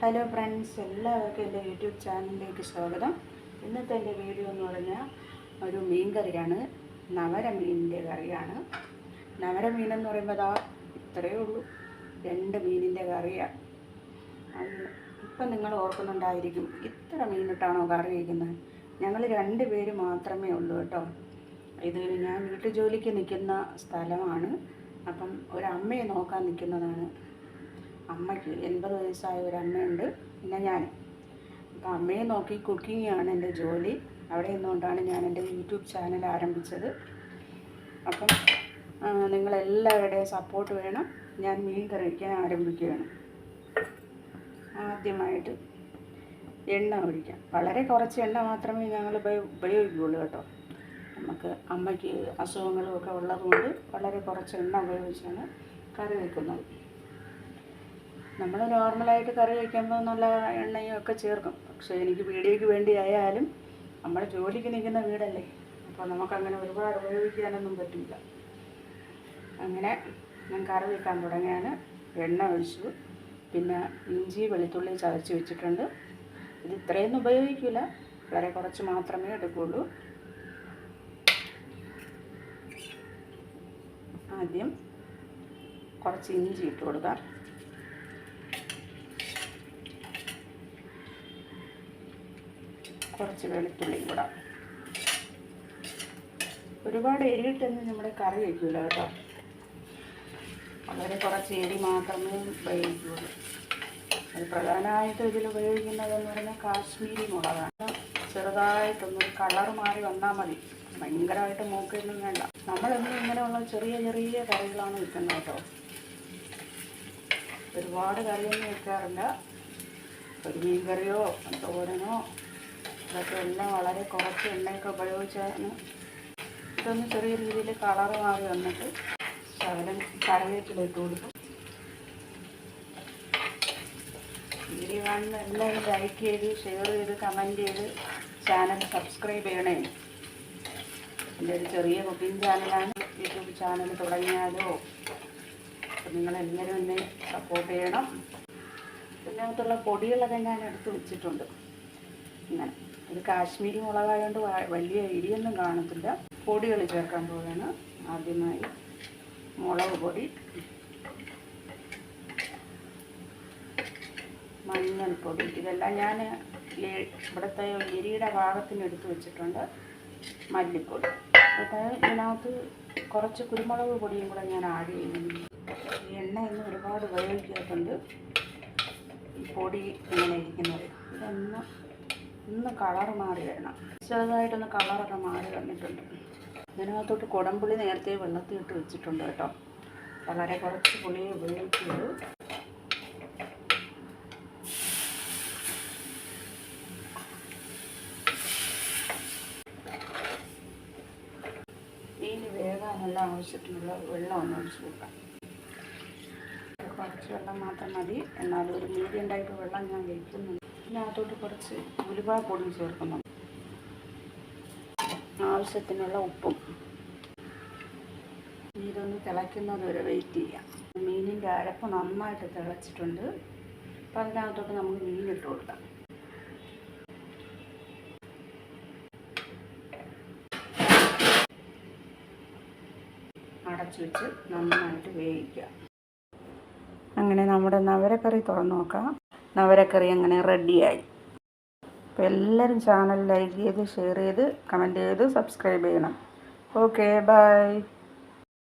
Hello friends, എല്ലാവർക്കും എൻ്റെ YouTube ചാനലിലേക്ക് സ്വാഗതം. ഇന്നത്തെ എൻ്റെ വീഡിയോ എന്ന് പറഞ്ഞാൽ ഒരു മീൻ കറിയാണ്. നവര മീനിൻ്റെ കറിയാണ്. നവര മീനെന്ന് പറയുമ്പോൾ അതാ ഇത്രയേ ഉള്ളൂ, 2 മീനിൻ്റെ കറിയാണ്. ഇപ്പം നിങ്ങൾ ഓർക്കുന്നുണ്ടായിരിക്കും, ഇത്ര മീനിട്ടാണോ കറി വയ്ക്കുന്നത്? ഞങ്ങൾ 2 പേര് മാത്രമേ ഉള്ളൂ കേട്ടോ. ഇത് ഞാൻ വീട്ടുജോലിക്ക് നിൽക്കുന്ന സ്ഥലമാണ്. അപ്പം ഒരമ്മയെ നോക്കാൻ നിൽക്കുന്നതാണ്. അമ്മയ്ക്ക് 80 വയസ്സായ ഒരു അമ്മയുണ്ട്, പിന്നെ ഞാൻ. അപ്പം അമ്മയെ നോക്കി കുക്കിങ്ങാണ് എൻ്റെ ജോലി. അവിടെ നിന്നുകൊണ്ടാണ് ഞാൻ എൻ്റെ യൂട്യൂബ് ചാനൽ ആരംഭിച്ചത്. അപ്പം നിങ്ങളെല്ലാവരുടെയും സപ്പോർട്ട് വേണം. ഞാൻ മീൻ കറി വയ്ക്കാൻ ആരംഭിക്കുകയാണ്. ആദ്യമായിട്ട് എണ്ണ ഒഴിക്കാം. വളരെ കുറച്ച് എണ്ണ മാത്രമേ ഞങ്ങൾ ഉപയോഗിക്കുകയുള്ളൂ കേട്ടോ. നമുക്ക് അമ്മയ്ക്ക് അസുഖങ്ങളും ഒക്കെ ഉള്ളതുകൊണ്ട് വളരെ കുറച്ച് എണ്ണ ഉപയോഗിച്ചാണ് കറി വയ്ക്കുന്നത്. നമ്മൾ നോർമലായിട്ട് കറി വയ്ക്കുമ്പോൾ നല്ല എണ്ണയും ഒക്കെ ചേർക്കും. പക്ഷേ എനിക്ക് വീഡിയോയ്ക്ക് വേണ്ടി ആയാലും നമ്മൾ ജോലിക്ക് നിൽക്കുന്ന വീടല്ലേ, അപ്പോൾ നമുക്കങ്ങനെ ഒരുപാട് ഉപയോഗിക്കാനൊന്നും പറ്റില്ല. അങ്ങനെ ഞാൻ കറി വയ്ക്കാൻ തുടങ്ങിയാണ്. എണ്ണ ഒഴിച്ചു, പിന്നെ ഇഞ്ചി വെളുത്തുള്ളി ചതച്ച് വെച്ചിട്ടുണ്ട്. ഇത് ഇത്രയൊന്നും ഉപയോഗിക്കില്ല, വളരെ കുറച്ച് മാത്രമേ എടുക്കുകയുള്ളൂ. ആദ്യം കുറച്ച് ഇഞ്ചി ഇട്ട് കൊടുക്കാം. കുറച്ച് വെളുത്തുള്ളിയും കൂടാം. ഒരുപാട് എരിയിട്ടൊന്നും നമ്മുടെ കറി വയ്ക്കില്ല കേട്ടോ. വളരെ കുറച്ച് എരി മാത്രമേ ഉപയോഗിക്കുകയുള്ളൂ. അത് പ്രധാനമായിട്ടും ഇതിൽ ഉപയോഗിക്കുന്നതെന്ന് പറഞ്ഞാൽ കാശ്മീരി മുളകാണ്. ചെറുതായിട്ടൊന്നും കളർ മാറി വന്നാൽ മതി, ഭയങ്കരമായിട്ട് മൂക്കൊന്നും വേണ്ട. നമ്മളെന്നും ഇങ്ങനെയുള്ള ചെറിയ ചെറിയ കറികളാണ് വയ്ക്കുന്നത് കേട്ടോ. ഒരുപാട് കറിയൊന്നും വയ്ക്കാറില്ല. ഒരു മീൻ കറിയോ തോരനോ ഇതൊക്കെ എല്ലാം വളരെ കുറച്ച് എണ്ണയൊക്കെ ഉപയോഗിച്ചാണ്. ഇതൊന്ന് ചെറിയ രീതിയിൽ കളർ മാറി വന്നിട്ട് ശകലം കറിവേപ്പിലിട്ട് കൊടുക്കും. വീഡിയോ കാണുന്ന എല്ലാവരും ലൈക്ക് ചെയ്ത് ഷെയർ ചെയ്ത് കമൻറ്റ് ചെയ്ത് ചാനൽ സബ്സ്ക്രൈബ് ചെയ്യണേ. എൻ്റെ ഒരു ചെറിയ കുക്കിംഗ് ചാനലാണ്. യൂട്യൂബ് ചാനൽ തുടങ്ങിയാലോ. അപ്പം നിങ്ങളെല്ലാവരും എന്നെ സപ്പോർട്ട് ചെയ്യണം. ഇതിനകത്തുള്ള പൊടികളൊക്കെ ഞാൻ എടുത്ത് വെച്ചിട്ടുണ്ട്. ഇങ്ങനെ ഇത് കാശ്മീരി മുളകായതുകൊണ്ട് വലിയ ഇടിയൊന്നും കാണത്തില്ല. പൊടികൾ ചേർക്കാൻ പോവുകയാണ്. ആദ്യമായി മുളക് പൊടി, മഞ്ഞൾപ്പൊടി, ഇതെല്ലാം ഞാൻ ഇവിടുത്തെ എരിയുടെ ഭാഗത്തിന് എടുത്ത് വെച്ചിട്ടുണ്ട്. മല്ലിപ്പൊടി, ഇതിനകത്ത് കുറച്ച് കുരുമുളക് പൊടിയും കൂടെ ഞാൻ ആഡ് ചെയ്യുന്നുണ്ട്. ഈ എണ്ണ ഇന്ന് ഒരുപാട് ഉപയോഗിക്കാറുണ്ട്. ഈ പൊടി ഇങ്ങനെ ഇരിക്കുന്നത് ഇതൊന്ന് കളർ മാറി വരണം. ചെറുതായിട്ടൊന്ന് കളറൊക്കെ മാറി വന്നിട്ടുണ്ട്. ഇതിനകത്തോട്ട് കുടംപുളി നേരത്തെ വെള്ളത്തിൽ ഇട്ട് വെച്ചിട്ടുണ്ട് കേട്ടോ. വളരെ കുറച്ച് പുളിയെ ഉപയോഗിച്ചുള്ളൂ. മീൻ വേകാനുള്ള ആവശ്യത്തിനുള്ള വെള്ളം ഒന്ന് ഒഴിച്ച് കൊടുക്കാം. കുറച്ച് വെള്ളം മാത്രം മതി, എന്നാലും ഒരു മീഡിയം ടൈപ്പ് വെള്ളം ഞാൻ വയ്ക്കുന്നുണ്ട്. ഇതിനകത്തോട്ട് കുറച്ച് ഉലുവാപ്പൊടി ചേർക്കുന്നു. ആവശ്യത്തിനുള്ള ഉപ്പും. ഇതൊന്ന് തിളയ്ക്കുന്നത് വരെ വെയിറ്റ് ചെയ്യാം. മീനിൻ്റെ അരപ്പ് നന്നായിട്ട് തിളച്ചിട്ടുണ്ട്. അപ്പം അതിനകത്തോട്ട് നമുക്ക് മീനിട്ട് കൊടുക്കാം. അടച്ചു വെച്ച് നന്നായിട്ട് വേവിക്കുക. അങ്ങനെ നമ്മുടെ നവരക്കറി തുറന്നു നോക്കാം. നവരക്കറി അങ്ങനെ റെഡിയായി. അപ്പോൾ എല്ലാവരും ചാനൽ ലൈക്ക് ചെയ്ത് ഷെയർ ചെയ്ത് കമൻറ്റ് ചെയ്ത് സബ്സ്ക്രൈബ് ചെയ്യണം. Okay, by.